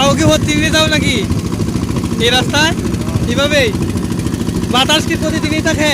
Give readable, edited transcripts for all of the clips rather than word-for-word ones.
কাউকে ভর্তি দিয়ে যাও নাকি এই রাস্তায় কিভাবে বাতাস কি প্রতিদিনই থাকে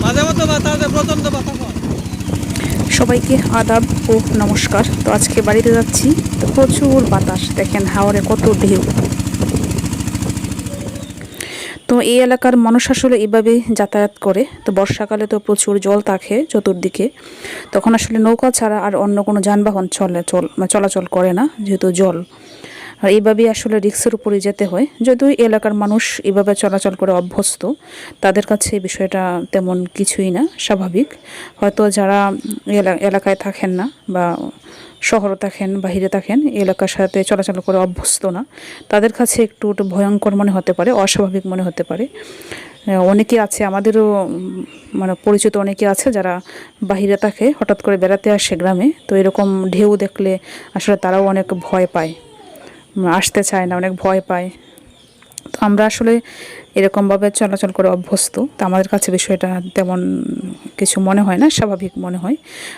মাঝে মতো বাতাস প্রচন্ড বাতাস হয়। সবাইকে আদাব ও নমস্কার। তো আজকে বাড়িতে যাচ্ছি, তো প্রচুর বাতাস, দেখেন হাওরে কত ঢেউ। তো এই এলাকার মানুষ আসলে এভাবে যাতায়াত করে। তো বর্ষাকালে তো প্রচুর জল থাকে চতুর্দিকে, তখন আসলে নৌকা ছাড়া আর অন্য কোনো যানবাহন চলাচল করে না, যেহেতু জল। আর এইভাবেই আসলে রিক্সের উপরে যেতে হয়। যদিও এলাকার মানুষ এভাবে চলাচল করে অভ্যস্ত, তাদের কাছে এই বিষয়টা তেমন কিছুই না, স্বাভাবিক। হয়তো যারা এলাকায় থাকেন না বা শহরে থাকেন, বাহিরে থাকেন, এলাকার সাথে চলাচল করে অভ্যস্ত না, তাদের কাছে একটু ভয়ঙ্কর মনে হতে পারে, অস্বাভাবিক মনে হতে পারে। অনেকে আছে, আমাদেরও মানে পরিচিত অনেকে আছে যারা বাহিরে থাকে, হঠাৎ করে বেড়াতে আসে গ্রামে। তো এরকম ঢেউ দেখলে আসলে তারাও অনেক ভয় পায়, আসতে চায় না, অনেক ভয় পায়। তো আমরা আসলে এরকমভাবে চলাচল করে অভ্যস্ত, তো আমাদের কাছে বিষয়টা তেমন কিছু মনে হয় না, স্বাভাবিক মনে হয়।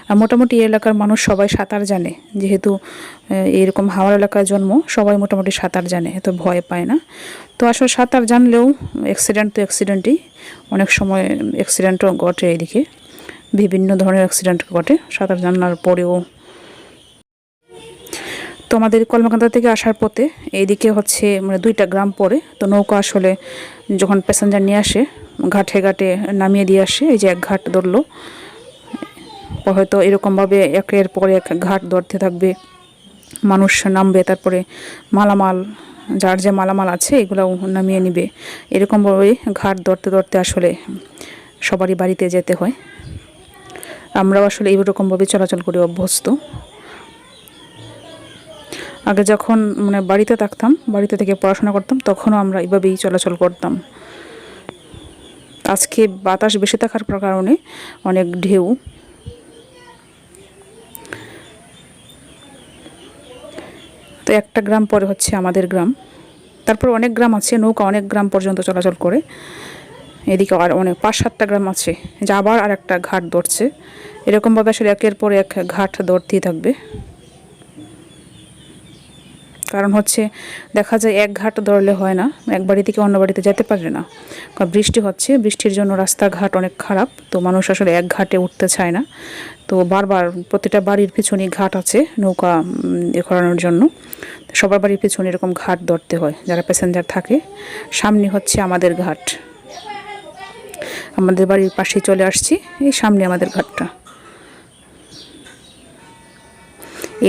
আর মোটামুটি এই এলাকার মানুষ সবাই সাঁতার জানে, যেহেতু এরকম হাওড় এলাকায় জন্ম, সবাই মোটামুটি সাঁতার জানে, তো ভয় পায় না। তো আসলে সাঁতার জানলেও অ্যাক্সিডেন্ট তো অ্যাক্সিডেন্টই, অনেক সময় অ্যাক্সিডেন্টও ঘটে, এদিকে বিভিন্ন ধরনের অ্যাক্সিডেন্ট ঘটে সাঁতার জানার পরেও। তো আমাদের কলমাকান্দা থেকে আসার পথে এইদিকে হচ্ছে মানে 2টা গ্রাম পড়ে। তো নৌকা আসলে যখন প্যাসেঞ্জার নিয়ে আসে ঘাটে ঘাটে নামিয়ে দিয়ে আসে। এই যে এক ঘাট ধরলো, হয়তো এরকমভাবে একের পর এক ঘাট ধরতে থাকবে, মানুষ নামবে, তারপরে মালামাল, যার যে মালামাল আছে এগুলোও নামিয়ে নিবে। এরকমভাবে ঘাট ধরতে ধরতে আসলে সবারই বাড়িতে যেতে হয়। আমরাও আসলে এইরকমভাবে চলাচল করে অভ্যস্ত। আগে যখন মানে বাড়িতে থাকতাম, বাড়িতে থেকে পড়াশোনা করতাম, তখনও আমরা এইভাবেই চলাচল করতাম। আজকে বাতাস বেশি থাকার কারণে অনেক ঢেউ। তো একটা গ্রাম পরে হচ্ছে আমাদের গ্রাম, তারপর অনেক গ্রাম আছে, নৌকা অনেক গ্রাম পর্যন্ত চলাচল করে। এদিকে আর অনেক 5-7টা গ্রাম আছে, যা আবার আর একটা ঘাট ধরছে। এরকমভাবে আসলে একের পর এক ঘাট ধরতেই থাকবে। কারণ হচ্ছে দেখা যায় এক ঘাট ধরলে হয় না, এক বাড়ি থেকে অন্য বাড়িতে যেতে পারে না, কারণ বৃষ্টি হচ্ছে, বৃষ্টির জন্য রাস্তাঘাট অনেক খারাপ। তো মানুষ আসলে এক ঘাটে উঠতে চায় না। তো বারবার প্রতিটা বাড়ির পিছনে ঘাট আছে নৌকা করানোর জন্য, সবার বাড়ির পিছনে এরকম ঘাট ধরতে হয় যারা প্যাসেঞ্জার থাকে। সামনে হচ্ছে আমাদের ঘাট, আমাদের বাড়ির পাশেই চলে আসছি, এই সামনে আমাদের ঘাটটা।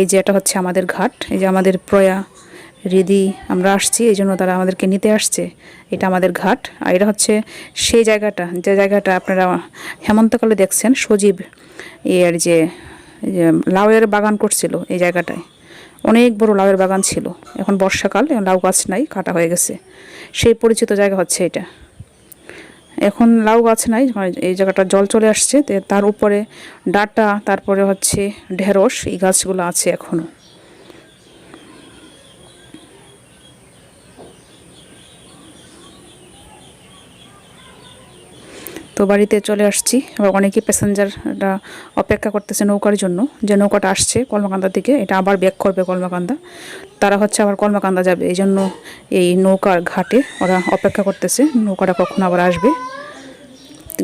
এই যে এটা হচ্ছে আমাদের ঘাট, এই যে আমাদের প্রয়া রিদি আমরা আসছি, এই জন্য তারা আমাদেরকে নিতে আসছে। এটা আমাদের ঘাট। আর এটা হচ্ছে সেই জায়গাটা, যে জায়গাটা আপনারা হেমন্তকালে দেখছেন সজীব এর যে লাউয়ের বাগান করছিল, এই জায়গাটায় অনেক বড় লাউয়ের বাগান ছিল। এখন বর্ষাকাল, লাউ গাছ নাই, কাটা হয়ে গেছে। সেই পরিচিত জায়গা হচ্ছে এটা। এখন লাউ গাছ নাই, এই জায়গাটা জল চলে আসছে, তার উপরে ডাটা, তারপরে হচ্ছে ঢেঁড়স, এই গাছগুলো আছে এখনো। তো বাড়িতে চলে আসছি। আবার অনেকেই প্যাসেঞ্জাররা অপেক্ষা করতেছে নৌকার জন্য, যে নৌকাটা আসছে কলমাকান্দা থেকে, এটা আবার ব্যাক করবে কলমাকান্দা, তারা হচ্ছে আবার কলমাকান্দা যাবে, এই জন্য এই নৌকার ঘাটে ওরা অপেক্ষা করতেছে নৌকাটা কখন আবার আসবে।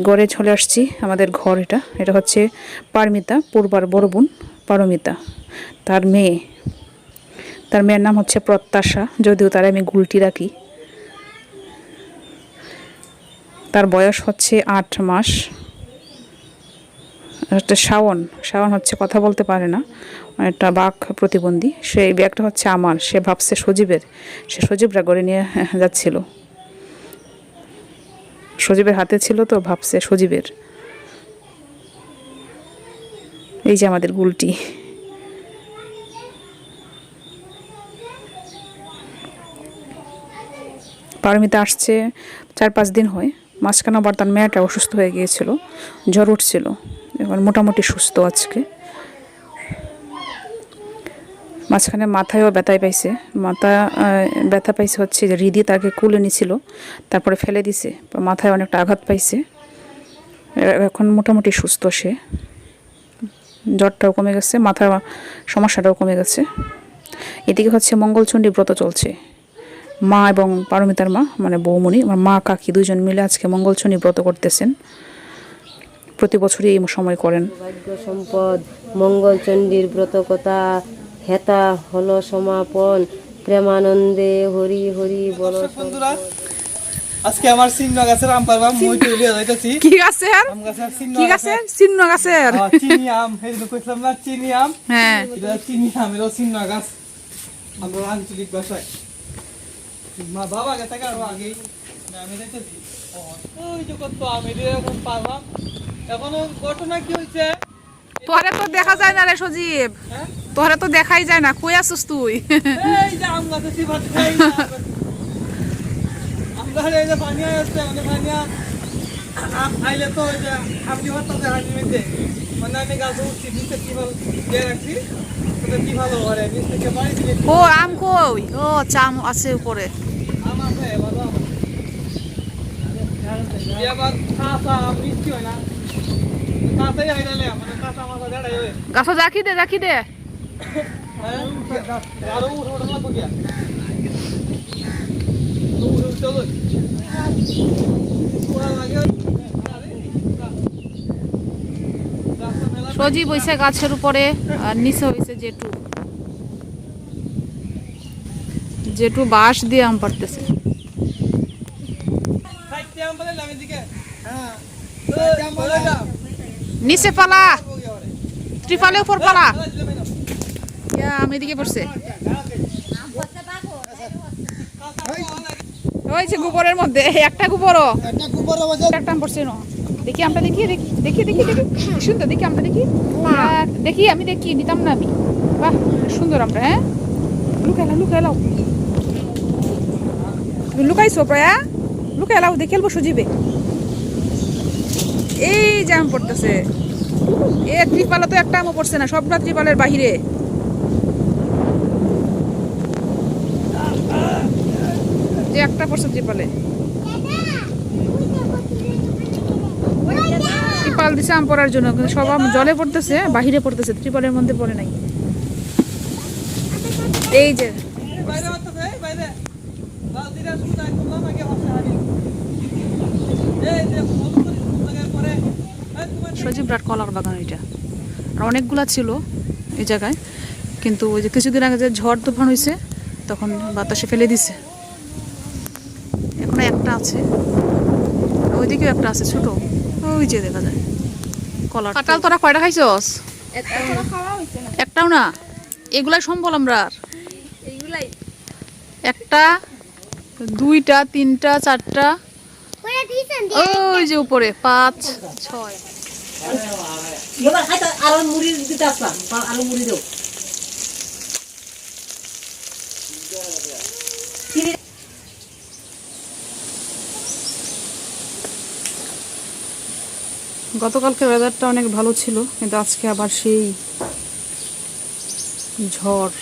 ঘরে চলে আসছি, আমাদের ঘর এটা। এটা হচ্ছে পারমিতা, পূর্বার বড় বোন পারমিতা, তার মেয়ের নাম হচ্ছে প্রত্যাশা, যদিও তার আমি গুলটি রাখি। তার বয়স হচ্ছে 8 মাস। একটা শাওন হচ্ছে কথা বলতে পারে না, একটা বাক প্রতিবন্ধী। সেই ব্যাগটা হচ্ছে আমার, সে ভাবছে সজীবের, সে সজীবরা করে নিয়ে যাচ্ছিল, সজীবের হাতে ছিল, তো ভাবছে সজীবের। এই যে আমাদের গুলটি। পারমিতা আসছে 4-5 দিন হয়। মাঝখানে আবার তার মেয়েটা অসুস্থ হয়ে গিয়েছিল, জ্বর উঠছিল, এবার মোটামুটি সুস্থ আজকে। মাঝখানে মাথায়ও ব্যথায় পাইছে, ব্যথা পাইছে হচ্ছে যে হৃদি তাকে কুলে নিছিল, তারপরে ফেলে দিছে, মাথায় অনেকটা আঘাত পাইছে। এখন মোটামুটি সুস্থ সে, জ্বরটাও কমে গেছে, মাথার সমস্যাটাও কমে গেছে। এদিকে হচ্ছে মঙ্গলচণ্ডী ব্রত চলছে। মা এবং পারমিতার মা মানে বৌমণি আমার মা কাকি দুজন মিলে আজকে মঙ্গলচণ্ডী ব্রত করতেছেন। প্রতি বছরই এই সময় করেন। ভাগ্য সম্পদ মঙ্গলচণ্ডীর ব্রতকথা হেতা হলো সমাপন প্রেমানন্দে হরি হরি বল। বন্ধুরা আজকে আমার চিন্ন গাছের আম পারবাম মই তৈরি হইতাছি। কি গাছের? আম গাছের চিন্ন কি গাছের? চিন্ন গাছের। চিনি আম এই যে কইছিলাম না চিনি আম। হ্যাঁ এটা চিনি আম এর চিন্ন গাছ আমরা আঞ্চলিক ভাষায় মা বাবা গাছ থেকে আরো আগে আমি দেখতেছি ওই যে কত আম এটা এখন পারবাম। এখনো ঘটনা কি হইছে তোরে তো দেখা যায় না রে সজীব, হ্যাঁ তোরে তো দেখাই যায় না, কই আছিস তুই? এই যে আম গাছে সিফাত খাই না আমরা এই যে পানি আসছে মানে পানি আইলে তো ওই যে আপনি হঠাৎ হাঁটি মেতে মানে আমি গাছ উঠছি নিচে কি ভালো দিয়ে রাখছি ওটা কি ভালো হয় নিচ থেকে বাড়ি দিলে ও আম কই? ও চাম আছে উপরে। আম আছে ভালো আম এবার কাঁচা আম মিষ্টি হয় না কাঁচাই আইলে মানে কাঁচা মাথা দেড়াই হয় গাছ রাখি দে রাখি দে। আরো উঠে উঠে লাগবো গিয়া উঠে চলো সজীব হইছে গাছের উপরে আর নিচে হইছে জেঠু। জেঠু বাঁশ দিয়ে আম পারতেছে। নিচে পালা, ত্রিপালে উপর পালা। আমি এদিকে পড়ছে হয়েছে গোবরের মধ্যে একটা গোবরও একটা আম পড়ছে না। দেখি আমরা দেখি দেখি দেখি দেখি দেখি সুন্দর দেখি আমরা দেখি দেখি আমি দেখি নিতাম না আমি। বাহ সুন্দর আমরা। হ্যাঁ লুকাইলাও লুকাইলাও লুকাইছো প্রায় লুকাইলাও দেখে এলবো সজিবে। এই যে আম পড়তেছে এ ত্রিপালা তো একটা আমও পড়ছে না, সবটা ত্রিপালের বাহিরে। যে একটা পড়ছে ত্রিপালে, ত্রিপাল দিছে আম পড়ার জন্য কিন্তু সব আম জলে পড়তেছে বাহিরে পড়তেছে, ত্রিপালের মধ্যে পড়ে নাই। এই যে সজীব রাট কলার বাগান এটা, আর অনেকগুলা ছিল এই জায়গায়, কিন্তু ওই যে কিছুদিন আগে যে ঝড় তুফান হয়েছে তখন বাতাসে ফেলে দিছে। এখন একটা আছে, ওইদিকেও একটা আছে ছোট, ওই যে দেখা যায় কলার। কাঁঠাল তোরা কয়টা খাইছস? একটাও না, এগুলাই সম্বল আমরা। একটা দুইটা তিনটা চারটা ওই যে উপরে 5 6। আরো মুড়ি দিতে আসলাম, আরো মুড়ি দেও। গতকালকে ওয়েদারটা অনেক ভালো ছিল, কিন্তু আজকে আবার সেই ঝড়।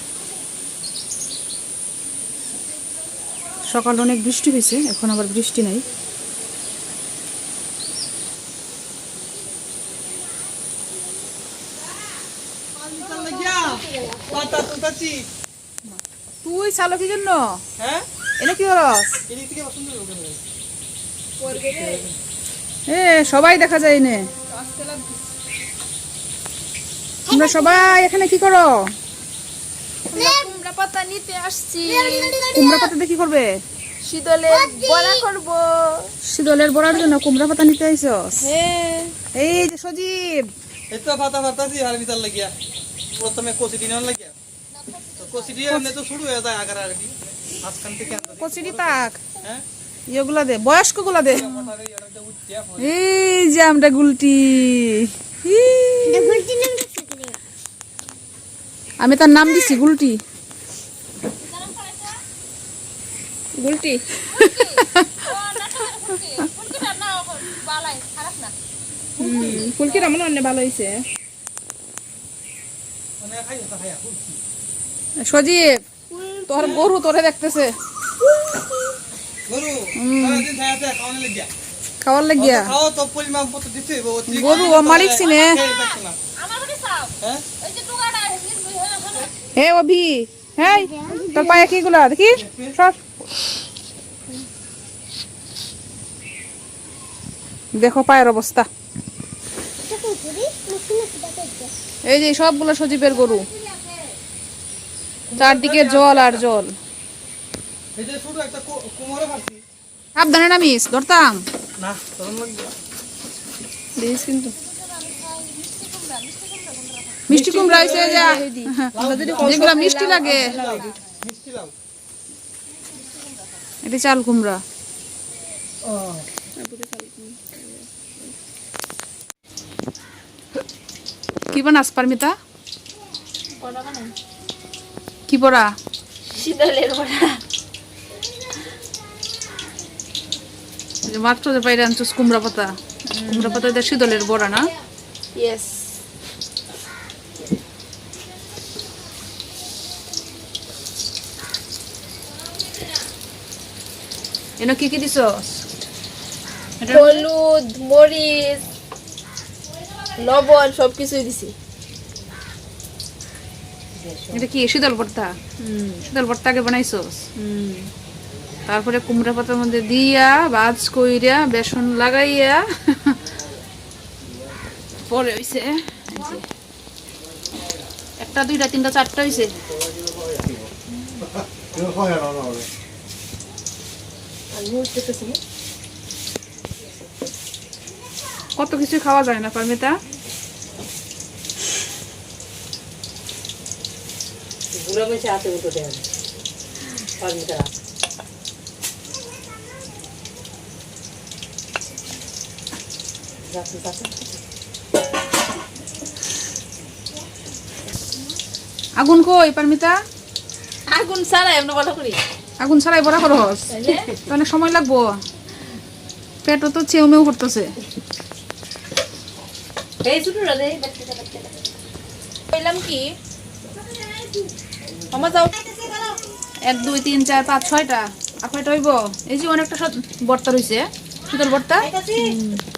সকালে অনেক বৃষ্টি হয়েছে, এখন আবার বৃষ্টি নাই। তুই চালো কি জন্য? হ্যাঁ এনে কি করস? এদিক থেকে পছন্দ এ সবাই দেখা যায় নে। তোমরা সবাই এখানে কি করো? কুমড়া পাতা নিতে আসছি। কুমড়া পাতা দিয়ে কি করবে? শীতলের বড়া করব। শীতলের বড়ার জন্য কুমড়া পাতা নিতে আইছস? হ্যাঁ এই যে সজীব এই তো পাতা পাতাছি আর ভিতর লাগিয়া প্রথমে কচি দিন লাগিয়া তো কচি দিয়ে এমনি তো শুরু হয়ে যায় আগার আর কি আজকাল থেকে কচুরি তাক হ্যাঁ ইয়েগুলা দে, বয়স্ক গুলা দে। মোটারে এটা উঠছে এই যে আমরা গুলটি, আমি তার নাম দিছি গুলটি। গুলটি ফুলকিটা মনে অন্য ভালো হয়েছে। মানে খাইয়া খাইয়া সজীব তোর গরু তোরে দেখতেছে, গরু সারাদিন খাইতে খাওয়ানো লাগিয়া খাওয়ার লাগিয়া। খাও তো পরিমাণ মতো দিতে হবে গরু ও মালিক চিনে। আমার কাছে চাও হ্যাঁ এই যে টুকাটা হে অভি হ্যাঁ তোর পায়ে কিগুলা দেখি সর। দেখো পায়ের অবস্থা, এই যে সবগুলো সজীবের গরু, চারদিকে জল আর জল। এই যে ছোট একটা কোমরে পাচ্ছি সাবধানে নামিস, ধরতাম না তখন লাগবে দেখিস কিন্তু। মিষ্টি কুমড়া হয়েছে যেগুলো মিষ্টি লাগে, মিষ্টি লাউ। এটা চাল কুমড়া। কি বানাস পারমিতা? কি পড়া? শীতলের বড়া। মাত্র যে পাইরে আনছিস কুমড়া পাতা, কুমড়া পাতা দিয়ে শীতলের বড়া না? ইয়েস। এনে কি কি দিছস? হলুদ, মরিচ, লবণ সবকিছুই দিছি। এটা কি শীতল ভর্তা? শীতল ভর্তা আগে বানাইছস? তারপরে কুমড়া পাতার মধ্যে দিয়া ভাজ কইরা বেসন লাগাইয়া পরে হইছে একটা দুইটা তিনটা চারটা হইছে। কত কিছু খাওয়া যায় না পারমিতা? বুড়া মেশে হাতে উঠে দেন পারমিতা আগুন কই পারমিতা? আগুন ছাড়াই আমরা বলা করি। আগুন ছাড়াই বড়া খরচ তো অনেক সময় লাগবো, পেটও তো চেউ মেউ করতেছে। এই ছোটরা রে কইলাম কি আমার যাও 1 2 3 4 5 6টা আর কয়টা হইব? এই যে অনেকটা ভর্তা রইছে, শীতল ভর্তা।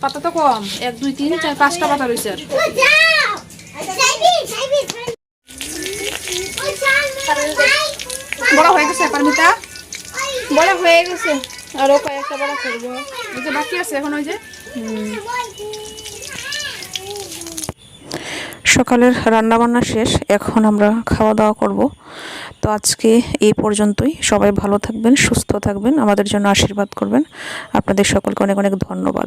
পাতা তো কম, 1 2 3 4 5টা পাতা রইছে। বড় হয়ে গেছে পারমিতা? বড়া হয়ে গেছে, আরো কয়েকটা বড়া করবো। এই যে বাকি আছে এখন, ওই যে সকালের রান্নাবান্না শেষ, এখন আমরা খাওয়া দাওয়া করব। তো আজকে এই পর্যন্তই। সবাই ভালো থাকবেন, সুস্থ থাকবেন, আমাদের জন্য আশীর্বাদ করবেন। আপনাদের সকলকে অনেক অনেক ধন্যবাদ।